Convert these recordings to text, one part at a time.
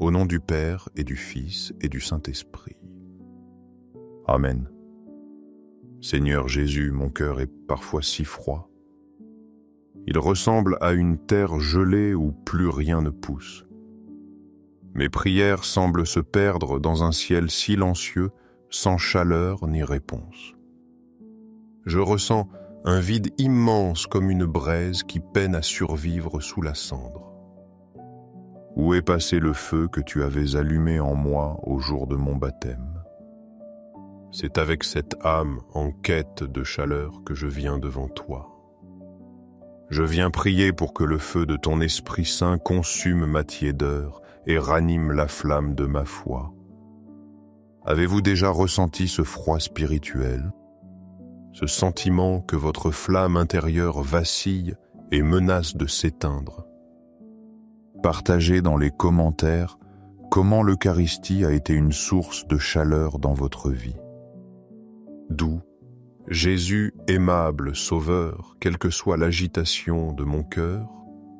Au nom du Père et du Fils et du Saint-Esprit. Amen. Seigneur Jésus, mon cœur est parfois si froid. Il ressemble à une terre gelée où plus rien ne pousse. Mes prières semblent se perdre dans un ciel silencieux, sans chaleur ni réponse. Je ressens un vide immense comme une braise qui peine à survivre sous la cendre. Où est passé le feu que tu avais allumé en moi au jour de mon baptême? C'est avec cette âme en quête de chaleur que je viens devant toi. Je viens prier pour que le feu de ton Esprit Saint consume ma tiédeur et ranime la flamme de ma foi. Avez-vous déjà ressenti ce froid spirituel, ce sentiment que votre flamme intérieure vacille et menace de s'éteindre? Partagez dans les commentaires comment l'Eucharistie a été une source de chaleur dans votre vie. Doux, Jésus aimable, Sauveur, quelle que soit l'agitation de mon cœur,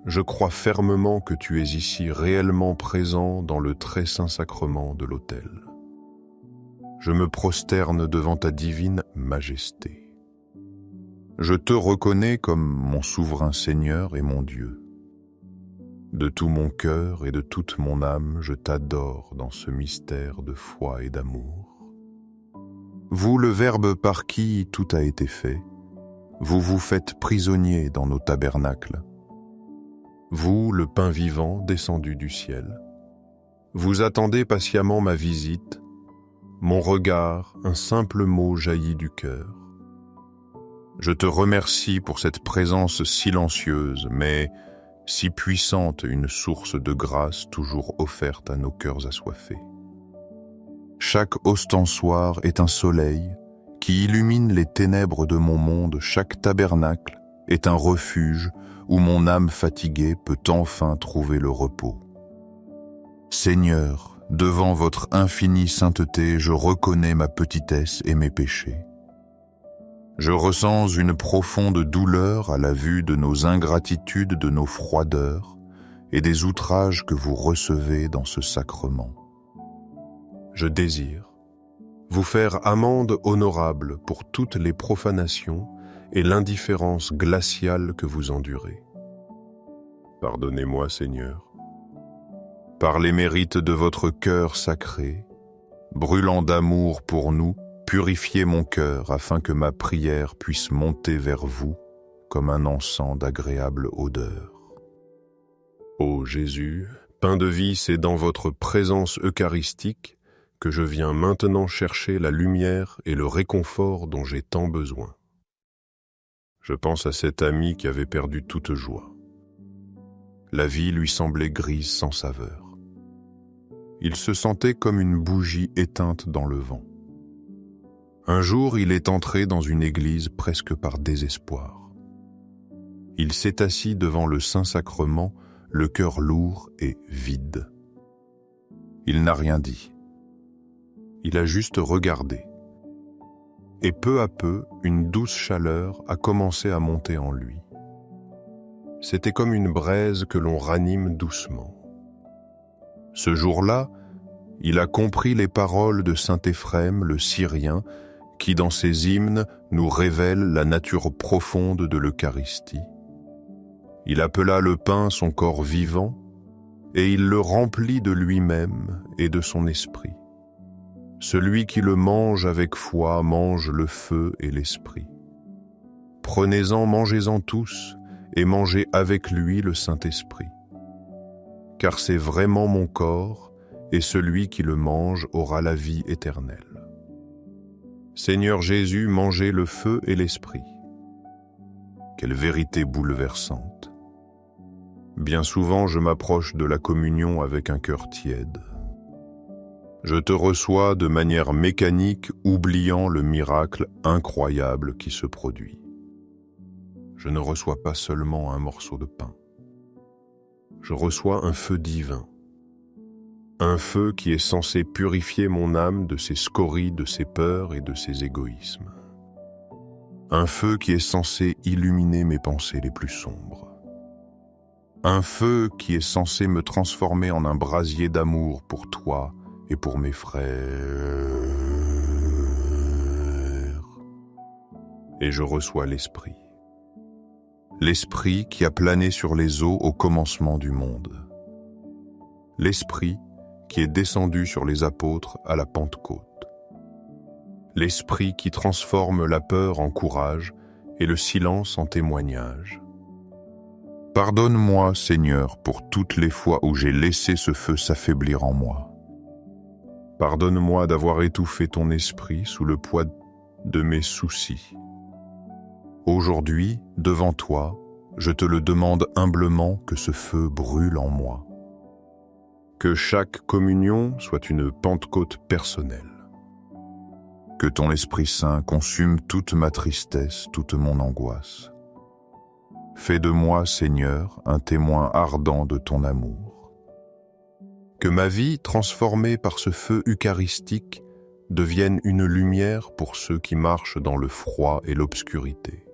je crois fermement que tu es ici réellement présent dans le très saint sacrement de l'autel. Je me prosterne devant ta divine majesté. Je te reconnais comme mon souverain Seigneur et mon Dieu. De tout mon cœur et de toute mon âme, je t'adore dans ce mystère de foi et d'amour. Vous, le Verbe par qui tout a été fait, vous vous faites prisonnier dans nos tabernacles. Vous, le pain vivant descendu du ciel, vous attendez patiemment ma visite, mon regard, un simple mot jailli du cœur. Je te remercie pour cette présence silencieuse, mais si puissante, une source de grâce toujours offerte à nos cœurs assoiffés. Chaque ostensoir est un soleil qui illumine les ténèbres de mon monde, chaque tabernacle est un refuge où mon âme fatiguée peut enfin trouver le repos. Seigneur, devant votre infinie sainteté, je reconnais ma petitesse et mes péchés. Je ressens une profonde douleur à la vue de nos ingratitudes, de nos froideurs et des outrages que vous recevez dans ce sacrement. Je désire vous faire amende honorable pour toutes les profanations et l'indifférence glaciale que vous endurez. Pardonnez-moi, Seigneur. Par les mérites de votre cœur sacré, brûlant d'amour pour nous, purifiez mon cœur afin que ma prière puisse monter vers vous comme un encens d'agréable odeur. Ô Jésus, pain de vie, c'est dans votre présence eucharistique que je viens maintenant chercher la lumière et le réconfort dont j'ai tant besoin. Je pense à cet ami qui avait perdu toute joie. La vie lui semblait grise sans saveur. Il se sentait comme une bougie éteinte dans le vent. Un jour, il est entré dans une église presque par désespoir. Il s'est assis devant le Saint-Sacrement, le cœur lourd et vide. Il n'a rien dit. Il a juste regardé. Et peu à peu, une douce chaleur a commencé à monter en lui. C'était comme une braise que l'on ranime doucement. Ce jour-là, il a compris les paroles de saint Éphrem, le Syrien, qui dans ses hymnes nous révèle la nature profonde de l'Eucharistie. Il appela le pain son corps vivant, et il le remplit de lui-même et de son esprit. Celui qui le mange avec foi mange le feu et l'esprit. Prenez-en, mangez-en tous, et mangez avec lui le Saint-Esprit. Car c'est vraiment mon corps, et celui qui le mange aura la vie éternelle. Seigneur Jésus, mangez le feu et l'esprit. Quelle vérité bouleversante. Bien souvent, je m'approche de la communion avec un cœur tiède. Je te reçois de manière mécanique, oubliant le miracle incroyable qui se produit. Je ne reçois pas seulement un morceau de pain. Je reçois un feu divin. Un feu qui est censé purifier mon âme de ses scories, de ses peurs et de ses égoïsmes. Un feu qui est censé illuminer mes pensées les plus sombres. un feu qui est censé me transformer en un brasier d'amour pour toi et pour mes frères. Et je reçois l'Esprit. L'Esprit qui a plané sur les eaux au commencement du monde. L'Esprit qui est descendu sur les apôtres à la Pentecôte. L'Esprit qui transforme la peur en courage et le silence en témoignage. Pardonne-moi, Seigneur, pour toutes les fois où j'ai laissé ce feu s'affaiblir en moi. Pardonne-moi d'avoir étouffé ton esprit sous le poids de mes soucis. Aujourd'hui, devant toi, je te le demande humblement que ce feu brûle en moi. Que chaque communion soit une Pentecôte personnelle. Que ton Esprit Saint consume toute ma tristesse, toute mon angoisse. Fais de moi, Seigneur, un témoin ardent de ton amour. Que ma vie, transformée par ce feu eucharistique, devienne une lumière pour ceux qui marchent dans le froid et l'obscurité.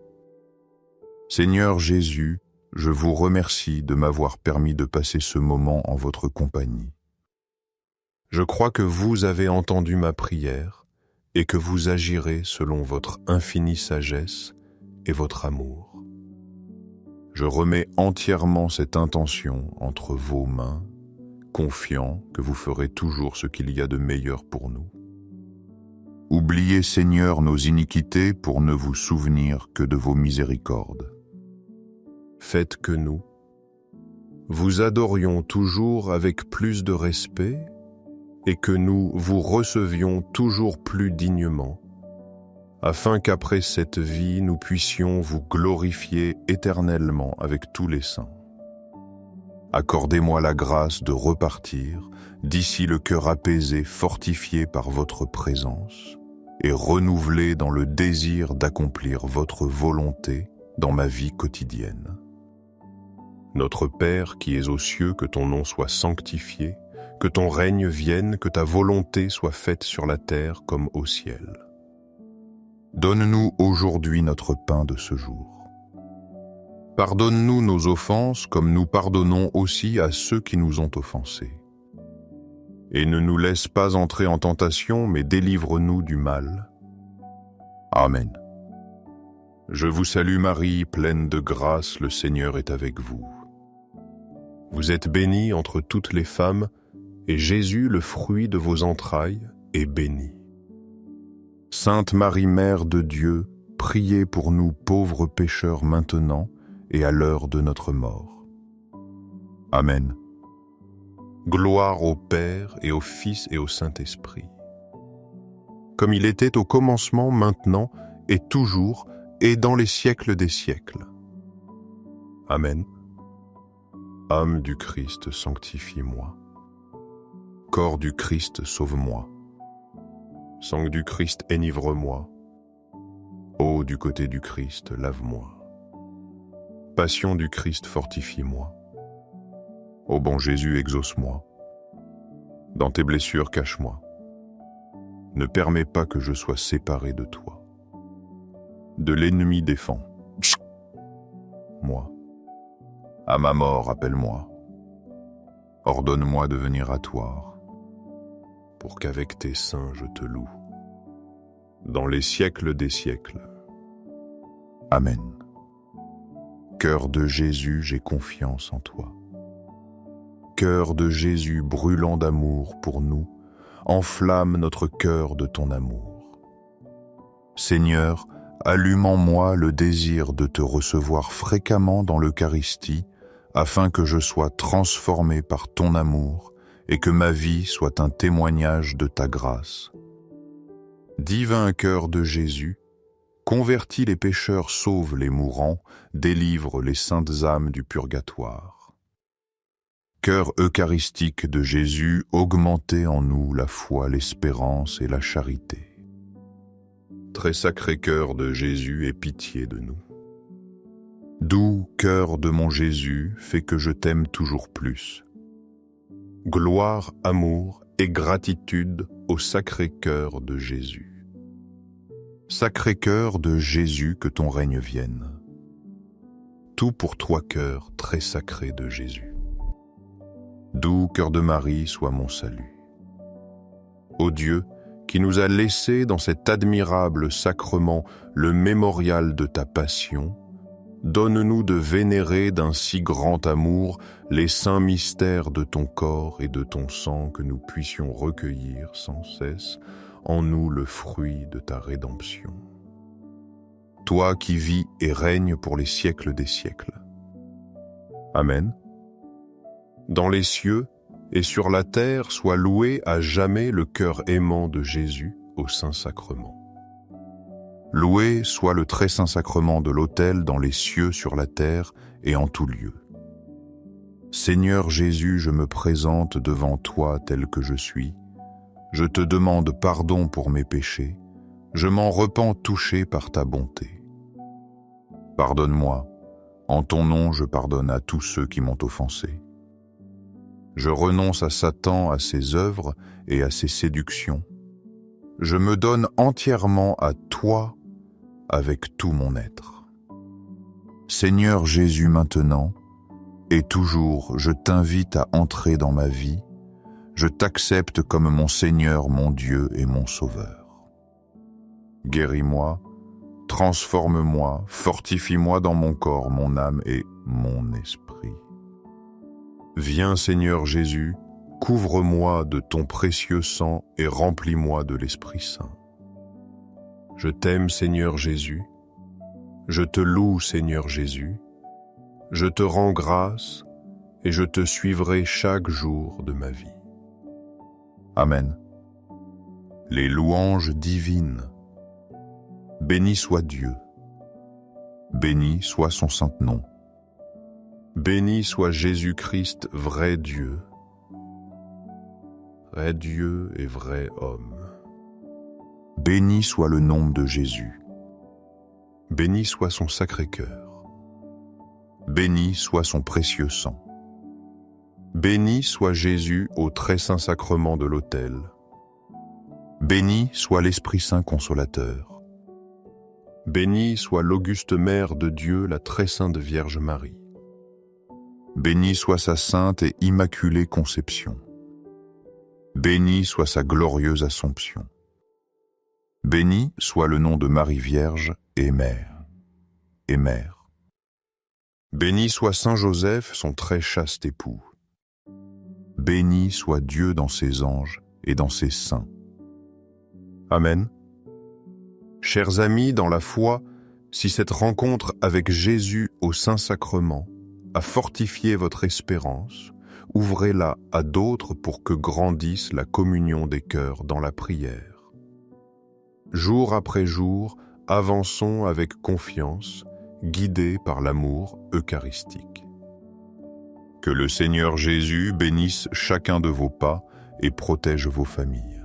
Seigneur Jésus, je vous remercie de m'avoir permis de passer ce moment en votre compagnie. Je crois que vous avez entendu ma prière et que vous agirez selon votre infinie sagesse et votre amour. Je remets entièrement cette intention entre vos mains, confiant que vous ferez toujours ce qu'il y a de meilleur pour nous. Oubliez, Seigneur, nos iniquités pour ne vous souvenir que de vos miséricordes. Faites que nous vous adorions toujours avec plus de respect et que nous vous recevions toujours plus dignement, afin qu'après cette vie, nous puissions vous glorifier éternellement avec tous les saints. Accordez-moi la grâce de repartir, d'ici le cœur apaisé, fortifié par votre présence, et renouvelé dans le désir d'accomplir votre volonté dans ma vie quotidienne. Notre Père qui es aux cieux, que ton nom soit sanctifié, que ton règne vienne, que ta volonté soit faite sur la terre comme au ciel. Donne-nous aujourd'hui notre pain de ce jour. Pardonne-nous nos offenses comme nous pardonnons aussi à ceux qui nous ont offensés. Et ne nous laisse pas entrer en tentation, mais délivre-nous du mal. Amen. Je vous salue Marie, pleine de grâce, le Seigneur est avec vous. Vous êtes bénie entre toutes les femmes, et Jésus, le fruit de vos entrailles, est béni. Sainte Marie, Mère de Dieu, priez pour nous pauvres pécheurs maintenant et à l'heure de notre mort. Amen. Gloire au Père et au Fils et au Saint-Esprit. Comme il était au commencement, maintenant et toujours, et dans les siècles des siècles. Amen. Âme du Christ, sanctifie-moi. Corps du Christ, sauve-moi. Sang du Christ, enivre-moi. Eau du côté du Christ, lave-moi. Passion du Christ, fortifie-moi. Ô bon Jésus, exauce-moi. Dans tes blessures, cache-moi. Ne permets pas que je sois séparé de toi. De l'ennemi, défends. Moi. À ma mort, appelle-moi. Ordonne-moi de venir à toi, pour qu'avec tes saints je te loue. Dans les siècles des siècles. Amen. Cœur de Jésus, j'ai confiance en toi. Cœur de Jésus brûlant d'amour pour nous, enflamme notre cœur de ton amour. Seigneur, allume en moi le désir de te recevoir fréquemment dans l'Eucharistie, afin que je sois transformé par ton amour et que ma vie soit un témoignage de ta grâce. Divin cœur de Jésus, convertis les pécheurs, sauve les mourants, délivre les saintes âmes du purgatoire. Cœur eucharistique de Jésus, augmentez en nous la foi, l'espérance et la charité. Très sacré cœur de Jésus, aie pitié de nous. Doux cœur de mon Jésus, fais que je t'aime toujours plus. Gloire, amour et gratitude au sacré cœur de Jésus. Sacré cœur de Jésus, que ton règne vienne. tout pour toi, cœur très sacré de Jésus. Doux cœur de Marie, sois mon salut. Ô Dieu, qui nous a laissé dans cet admirable sacrement le mémorial de ta passion, donne-nous de vénérer d'un si grand amour les saints mystères de ton corps et de ton sang, que nous puissions recueillir sans cesse en nous le fruit de ta rédemption. Toi qui vis et règnes pour les siècles des siècles. Amen. Dans les cieux et sur la terre soit loué à jamais le cœur aimant de Jésus au Saint-Sacrement. Loué soit le très saint sacrement de l'autel dans les cieux, sur la terre et en tout lieu. Seigneur Jésus, je me présente devant toi tel que je suis. Je te demande pardon pour mes péchés. Je m'en repens touché par ta bonté. Pardonne-moi. En ton nom, je pardonne à tous ceux qui m'ont offensé. Je renonce à Satan, à ses œuvres et à ses séductions. Je me donne entièrement à toi avec tout mon être. Seigneur Jésus, maintenant et toujours, je t'invite à entrer dans ma vie. Je t'accepte comme mon Seigneur, mon Dieu et mon Sauveur. Guéris-moi, transforme-moi, fortifie-moi dans mon corps, mon âme et mon esprit. Viens Seigneur Jésus, couvre-moi de ton précieux sang et remplis-moi de l'Esprit Saint. Je t'aime Seigneur Jésus, je te loue Seigneur Jésus, je te rends grâce et je te suivrai chaque jour de ma vie. Amen. Les louanges divines. Béni soit Dieu. Béni soit son saint nom. Béni soit Jésus-Christ, vrai Dieu et vrai homme. Béni soit le nom de Jésus. Béni soit son sacré cœur. Béni soit son précieux sang. Béni soit Jésus au très saint sacrement de l'autel. Béni soit l'Esprit Saint consolateur. Béni soit l'auguste Mère de Dieu, la très sainte Vierge Marie. Béni soit sa sainte et immaculée conception. Béni soit sa glorieuse Assomption. Béni soit le nom de Marie Vierge et Mère. Béni soit Saint Joseph, son très chaste époux. Béni soit Dieu dans ses anges et dans ses saints. Amen. Chers amis dans la foi, si cette rencontre avec Jésus au Saint-Sacrement a fortifié votre espérance, ouvrez-la à d'autres pour que grandisse la communion des cœurs dans la prière. Jour après jour, avançons avec confiance, guidés par l'amour eucharistique. Que le Seigneur Jésus bénisse chacun de vos pas et protège vos familles.